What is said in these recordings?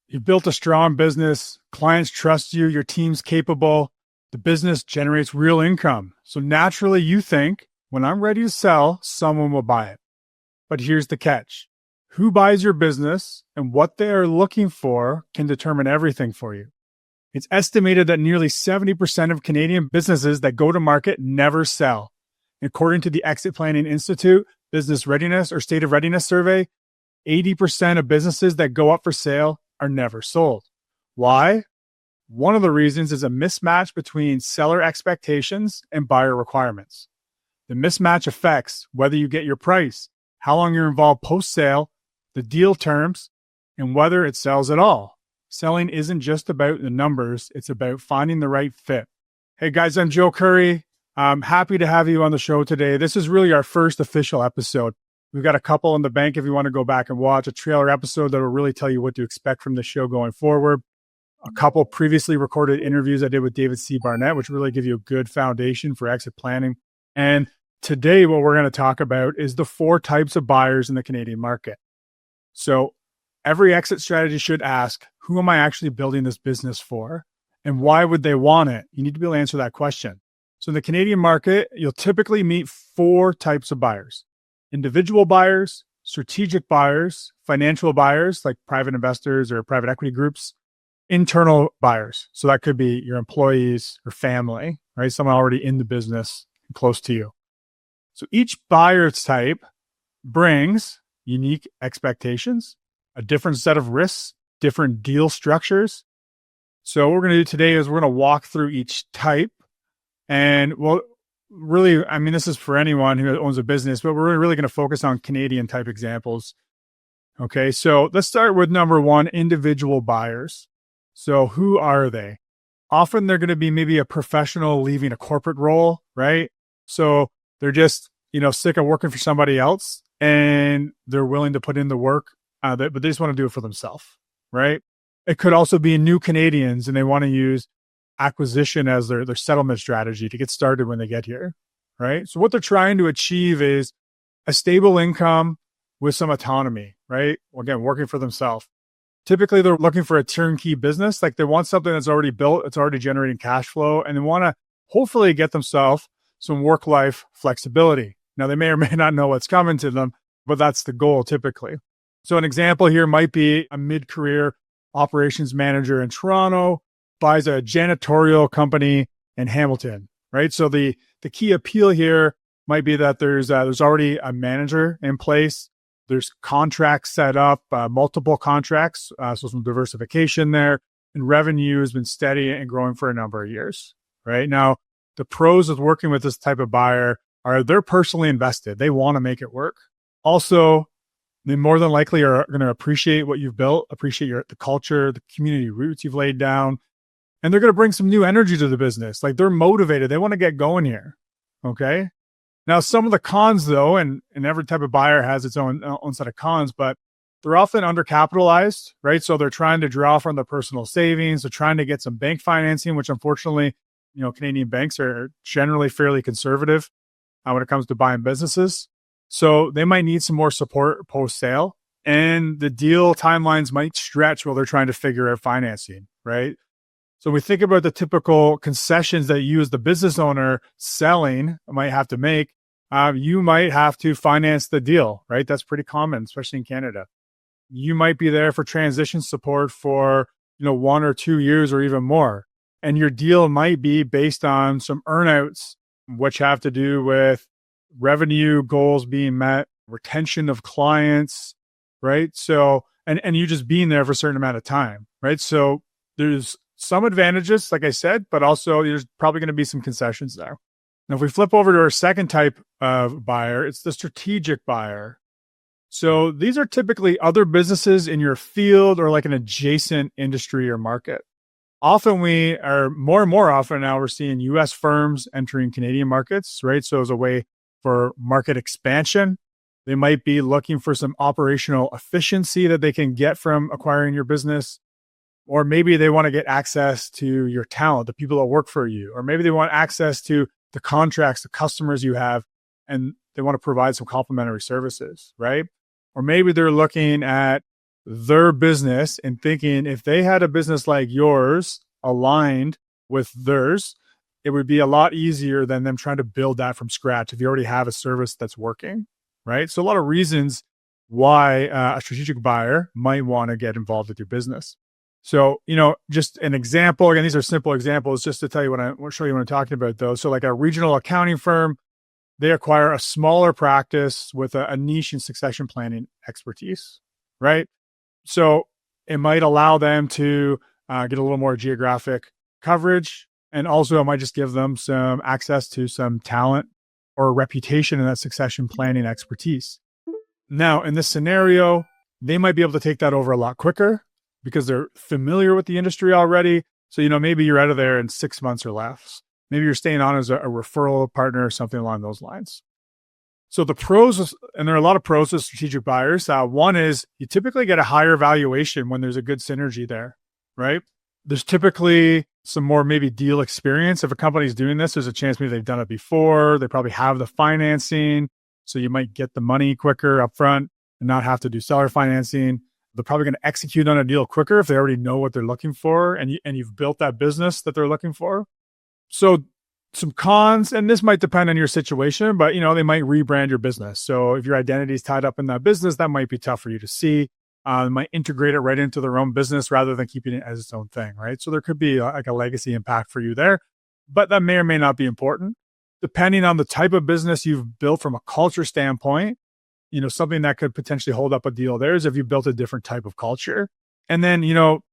You've built a strong business, clients trust you, your team's capable, the business generates real income. So naturally you think, when I'm ready to sell, someone will buy it. But here's the catch. Who buys your business and what they are looking for can determine everything for you. It's estimated that nearly 70% of Canadian businesses that go to market never sell. According to the Exit Planning Institute Business Readiness or State of Readiness Survey, 80% of businesses that go up for sale are never sold. Why? One of the reasons is a mismatch between seller expectations and buyer requirements. The mismatch affects whether you get your price, how long you're involved post-sale, the deal terms, and whether it sells at all. Selling isn't just about the numbers, it's about finding the right fit. Hey guys, I'm Joe Curry. I'm happy to have you on the show today. This is really our first official episode. We've got a couple in the bank if you want to go back and watch a trailer episode that will really tell you what to expect from the show going forward. A couple previously recorded interviews I did with David C. Barnett, which really give you a good foundation for exit planning. And today, what we're going to talk about is the 4 types of buyers in the Canadian market. So every exit strategy should ask, who am I actually building this business for? And why would they want it? You need to be able to answer that question. So in the Canadian market, you'll typically meet 4 types of buyers: individual buyers, strategic buyers, financial buyers like private investors or private equity groups, internal buyers. So that could be your employees or family, right? Someone already in the business close to you. So each buyer type brings unique expectations, a different set of risks, different deal structures. So what we're going to do today is we're going to walk through each type. And well, really, I mean, this is for anyone who owns a business, but we're really going to focus on Canadian type examples. Okay, so let's start with number 1, individual buyers. So who are they? Often they're going to be maybe a professional leaving a corporate role, right? So they're just, sick of working for somebody else and they're willing to put in the work, but they just want to do it for themselves, right? It could also be new Canadians and they want to use acquisition as their settlement strategy to get started when they get here, right? So what they're trying to achieve is a stable income with some autonomy, right? Again, working for themselves. Typically, they're looking for a turnkey business. Like they want something that's already built, it's already generating cash flow, and they want to hopefully get themselves some work-life flexibility. Now, they may or may not know what's coming to them, but that's the goal typically. So an example here might be a mid-career operations manager in Toronto buys a janitorial company in Hamilton, right? So the key appeal here might be that there's already a manager in place. There's contracts set up, multiple contracts, so some diversification there, and revenue has been steady and growing for a number of years, right? Now, the pros of working with this type of buyer are they're personally invested. They want to make it work. Also, they more than likely are going to appreciate what you've built, appreciate the culture, the community roots you've laid down, and they're going to bring some new energy to the business. Like they're motivated. They want to get going here, okay? Now, some of the cons, though, and every type of buyer has its own set of cons, but they're often undercapitalized, right? So they're trying to draw from their personal savings. They're trying to get some bank financing, which unfortunately, Canadian banks are generally fairly conservative when it comes to buying businesses. So they might need some more support post-sale, and the deal timelines might stretch while they're trying to figure out financing, right? So we think about the typical concessions that you as the business owner selling might have to make. You might have to finance the deal, right? That's pretty common, especially in Canada. You might be there for transition support for 1 or 2 years or even more. And your deal might be based on some earnouts, which have to do with revenue goals being met, retention of clients, right? So, and you just being there for a certain amount of time, right? So there's some advantages, like I said, but also there's probably going to be some concessions there. Now, if we flip over to our second type of buyer, it's the strategic buyer. So these are typically other businesses in your field or like an adjacent industry or market. Often we are more and more often now we're seeing US firms entering Canadian markets, right? So as a way for market expansion, they might be looking for some operational efficiency that they can get from acquiring your business. Or maybe they want to get access to your talent, the people that work for you. Or maybe they want access to the contracts, the customers you have, and they want to provide some complementary services, right? Or maybe they're looking at their business and thinking if they had a business like yours aligned with theirs, it would be a lot easier than them trying to build that from scratch if you already have a service that's working, right? So a lot of reasons why a strategic buyer might want to get involved with your business. So, just an example, again, these are simple examples just to tell you show you what I'm talking about though. So like a regional accounting firm, they acquire a smaller practice with a niche in succession planning expertise, right? So it might allow them to get a little more geographic coverage. And also it might just give them some access to some talent or reputation in that succession planning expertise. Now, in this scenario, they might be able to take that over a lot quicker because they're familiar with the industry already. So, maybe you're out of there in 6 months or less. Maybe you're staying on as a referral partner or something along those lines. So the pros, and there are a lot of pros to strategic buyers. One is you typically get a higher valuation when there's a good synergy there, right? There's typically some more maybe deal experience. If a company's doing this, there's a chance maybe they've done it before. They probably have the financing. So you might get the money quicker upfront and not have to do seller financing. They're probably going to execute on a deal quicker if they already know what they're looking for and you've built that business that they're looking for. So some cons, and this might depend on your situation, but they might rebrand your business. So if your identity is tied up in that business, that might be tough for you to see. They might integrate it right into their own business rather than keeping it as its own thing, right? So there could be like a legacy impact for you there, but that may or may not be important. Depending on the type of business you've built from a culture standpoint, something that could potentially hold up a deal there is if you built a different type of culture. And then,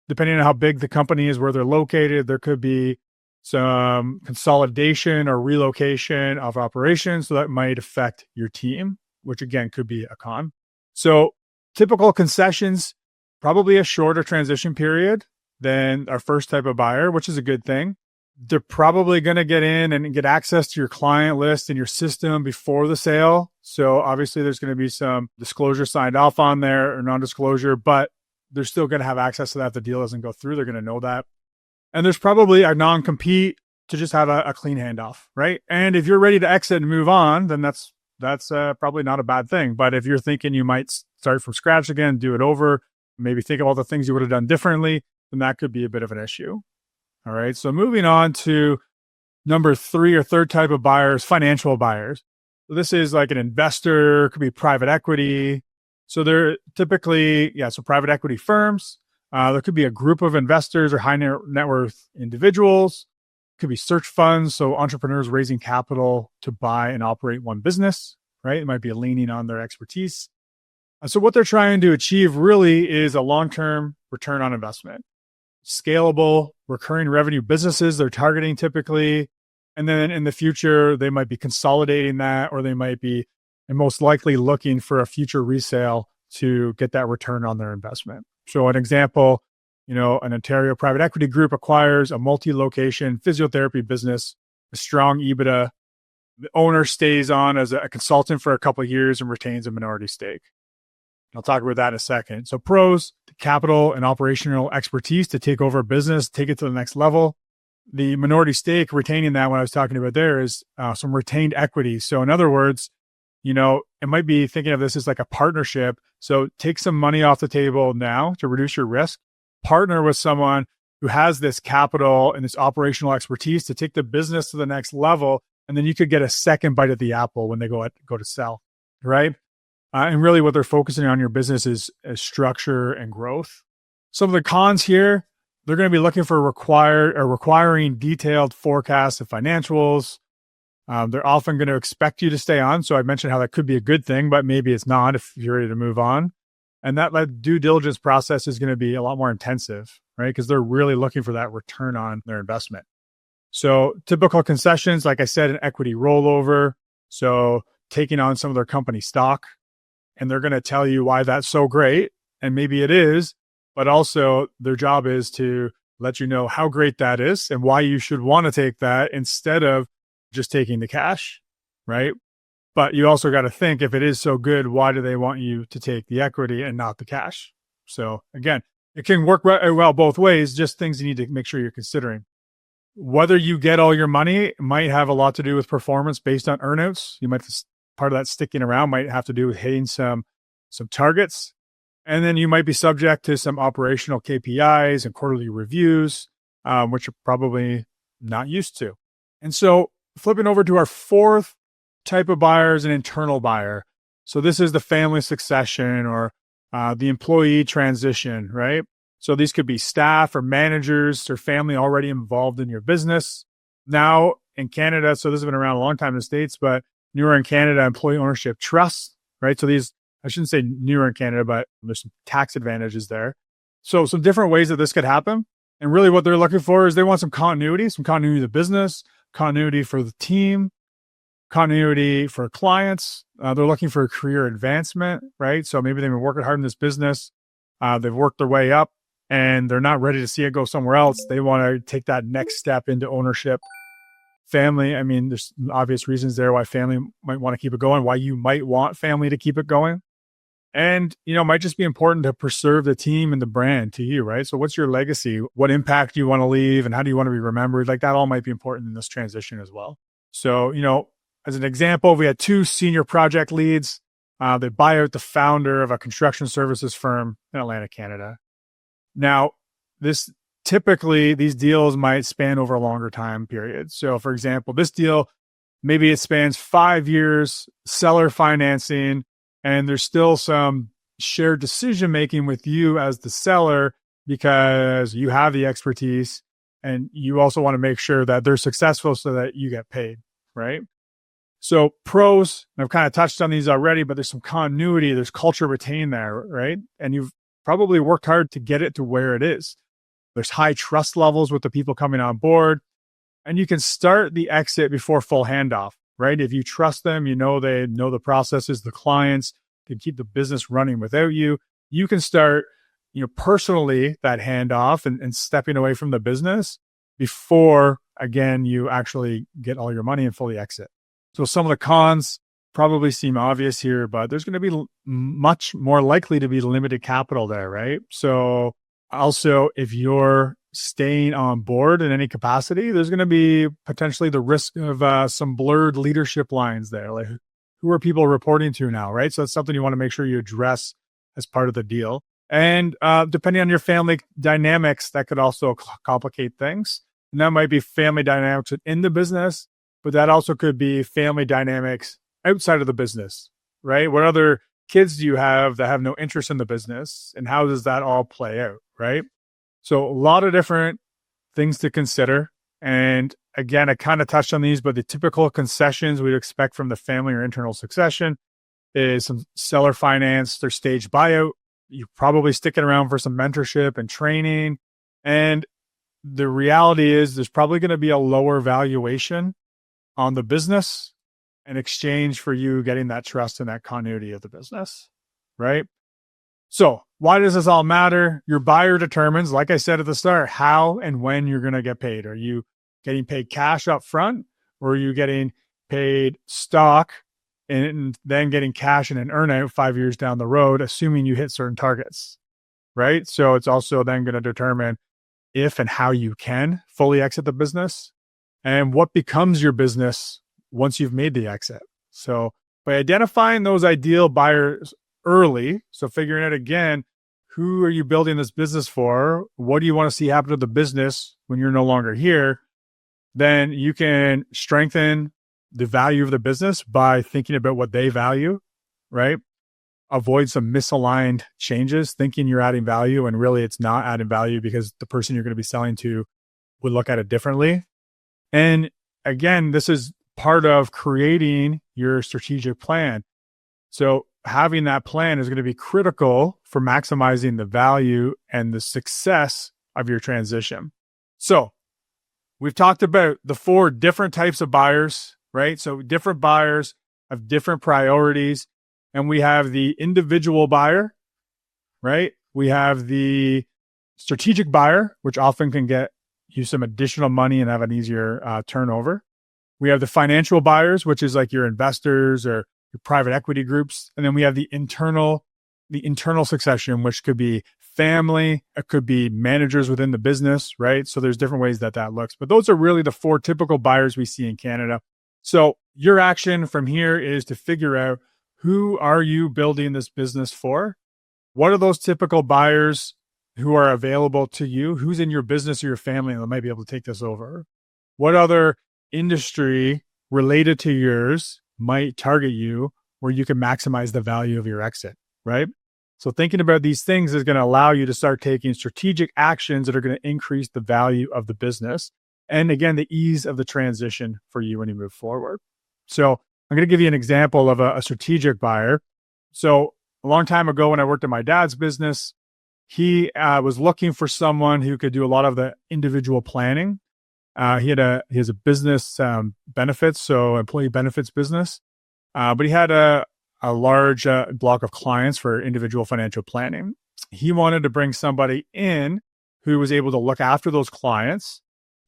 depending on how big the company is, where they're located, there could be some consolidation or relocation of operations. So that might affect your team, which again could be a con. So typical concessions, probably a shorter transition period than our first type of buyer, which is a good thing. They're probably going to get in and get access to your client list and your system before the sale. So obviously there's going to be some disclosure signed off on there or non-disclosure, but they're still going to have access to that if the deal doesn't go through. They're going to know that. And there's probably a non-compete to just have a clean handoff, right? And if you're ready to exit and move on, then that's probably not a bad thing. But if you're thinking you might start from scratch again, do it over, maybe think of all the things you would have done differently, then that could be a bit of an issue. All right. So moving on to number 3 or third type of buyers, financial buyers. So this is like an investor, could be private equity. So they're typically, so private equity firms. There could be a group of investors or high net worth individuals. Could be search funds. So entrepreneurs raising capital to buy and operate one business, right? It might be leaning on their expertise. So what they're trying to achieve really is a long-term return on investment. Scalable, recurring revenue businesses they're targeting typically. And then in the future, they might be consolidating that, or they might be, and most likely looking for a future resale to get that return on their investment. So an example, an Ontario private equity group acquires a multi-location physiotherapy business, a strong EBITDA. The owner stays on as a consultant for a couple of years and retains a minority stake. I'll talk about that in a second. So pros, the capital and operational expertise to take over a business, take it to the next level. The minority stake, retaining that, what I was talking about there is some retained equity. So in other words, it might be thinking of this as like a partnership. So take some money off the table now to reduce your risk. Partner with someone who has this capital and this operational expertise to take the business to the next level. And then you could get a second bite at the apple when they go to sell, right? And really what they're focusing on your business is structure and growth. Some of the cons here, they're going to be looking for requiring detailed forecasts of financials. They're often going to expect you to stay on. So I mentioned how that could be a good thing, but maybe it's not if you're ready to move on. And that due diligence process is going to be a lot more intensive, right? Because they're really looking for that return on their investment. So typical concessions, like I said, an equity rollover. So taking on some of their company stock. And they're going to tell you why that's so great. And maybe it is, but also their job is to let you know how great that is and why you should want to take that instead of just taking the cash, right? But you also got to think, if it is so good, why do they want you to take the equity and not the cash? So again, it can work well both ways, just things you need to make sure you're considering. Whether you get all your money might have a lot to do with performance based on earnouts. You might, part of that sticking around might have to do with hitting some targets. And then you might be subject to some operational KPIs and quarterly reviews, which you're probably not used to. And so flipping over to our fourth type of buyer is an internal buyer. So this is the family succession or the employee transition, right? So these could be staff or managers or family already involved in your business. Now in Canada, so this has been around a long time in the States, but newer in Canada, employee ownership trusts, right? So these, I shouldn't say newer in Canada, but there's some tax advantages there. So some different ways that this could happen. And really what they're looking for is they want some continuity of the business, continuity for the team, continuity for clients. They're looking for a career advancement, right? So maybe they've been working hard in this business. They've worked their way up and they're not ready to see it go somewhere else. They want to take that next step into ownership. Family, I mean, there's obvious reasons there why family might want to keep it going, why you might want family to keep it going. And, it might just be important to preserve the team and the brand to you, right? So what's your legacy? What impact do you want to leave and how do you want to be remembered? Like that all might be important in this transition as well. So, as an example, we had two senior project leads. They buy out the founder of a construction services firm in Atlanta, Canada. Now, typically these deals might span over a longer time period. So for example, this deal, maybe it spans 5 years, seller financing, and there's still some shared decision-making with you as the seller because you have the expertise and you also want to make sure that they're successful so that you get paid, right? So pros, and I've kind of touched on these already, but there's some continuity, there's culture retained there, right? And you've probably worked hard to get it to where it is. There's high trust levels with the people coming on board, and you can start the exit before full handoff, right? If you trust them, they know the processes, the clients can keep the business running without you. You can start, personally that handoff and stepping away from the business before, again, you actually get all your money and fully exit. So some of the cons probably seem obvious here, but there's going to be much more likely to be limited capital there, right? So also, if you're staying on board in any capacity, there's going to be potentially the risk of some blurred leadership lines there. Like, who are people reporting to now, right? So that's something you want to make sure you address as part of the deal. And depending on your family dynamics, that could also complicate things. And that might be family dynamics within the business, but that also could be family dynamics outside of the business, right? What other kids do you have that have no interest in the business? And how does that all play out, right? So a lot of different things to consider. And again, I kind of touched on these, but the typical concessions we'd expect from the family or internal succession is some seller finance, their stage buyout. You're probably sticking around for some mentorship and training. And the reality is there's probably going to be a lower valuation on the business in exchange for you getting that trust and that continuity of the business, right? So why does this all matter? Your buyer determines, like I said at the start, how and when you're going to get paid. Are you getting paid cash up front, or are you getting paid stock and then getting cash in an earnout 5 years down the road, assuming you hit certain targets, right? So it's also then going to determine if and how you can fully exit the business and what becomes your business once you've made the exit. So by identifying those ideal buyers early, so figuring out again, who are you building this business for? What do you want to see happen to the business when you're no longer here? Then you can strengthen the value of the business by thinking about what they value, right? Avoid some misaligned changes, thinking you're adding value and really it's not adding value because the person you're going to be selling to would look at it differently. And again, this is part of creating your strategic plan. So having that plan is going to be critical for maximizing the value and the success of your transition. So we've talked about the 4 different types of buyers, right? So different buyers have different priorities. And we have the individual buyer, right? We have the strategic buyer, which often can get you some additional money and have an easier turnover. We have the financial buyers, which is like your investors or your private equity groups. And then we have the internal succession, which could be family, it could be managers within the business, right? So there's different ways that looks. But those are really the 4 typical buyers we see in Canada. So your action from here is to figure out, who are you building this business for? What are those typical buyers who are available to you? Who's in your business or your family that might be able to take this over? What other industry related to yours might target you where you can maximize the value of your exit, right? So thinking about these things is going to allow you to start taking strategic actions that are going to increase the value of the business. And again, the ease of the transition for you when you move forward. So I'm going to give you an example of a strategic buyer. So a long time ago when I worked in my dad's business, he was looking for someone who could do a lot of the individual planning. He has a business benefits, so employee benefits business, but he had a large block of clients for individual financial planning. He wanted to bring somebody in who was able to look after those clients,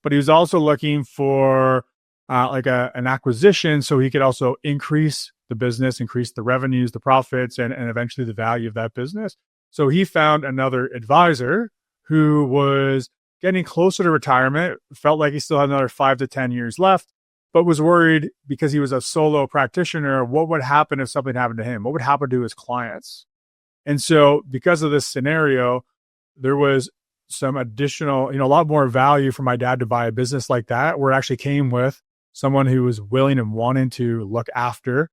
but he was also looking for an acquisition so he could also increase the business, increase the revenues, the profits, and eventually the value of that business. So he found another advisor who was getting closer to retirement, felt like he still had another 5 to 10 years left, but was worried because he was a solo practitioner. What would happen if something happened to him? What would happen to his clients? And so because of this scenario, there was some additional, a lot more value for my dad to buy a business like that, where it actually came with someone who was willing and wanting to look after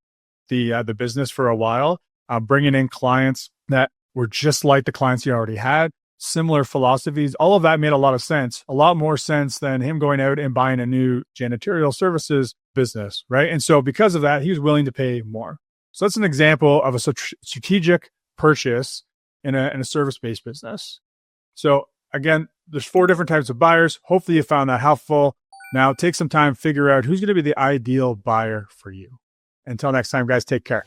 the business for a while, bringing in clients that were just like the clients he already had, similar philosophies. All of that made a lot of sense, a lot more sense than him going out and buying a new janitorial services business, right? And so because of that, he was willing to pay more. So that's an example of a strategic purchase in a service-based business. So again, there's 4 different types of buyers. Hopefully you found that helpful. Now take some time, figure out who's going to be the ideal buyer for you. Until next time, guys, take care.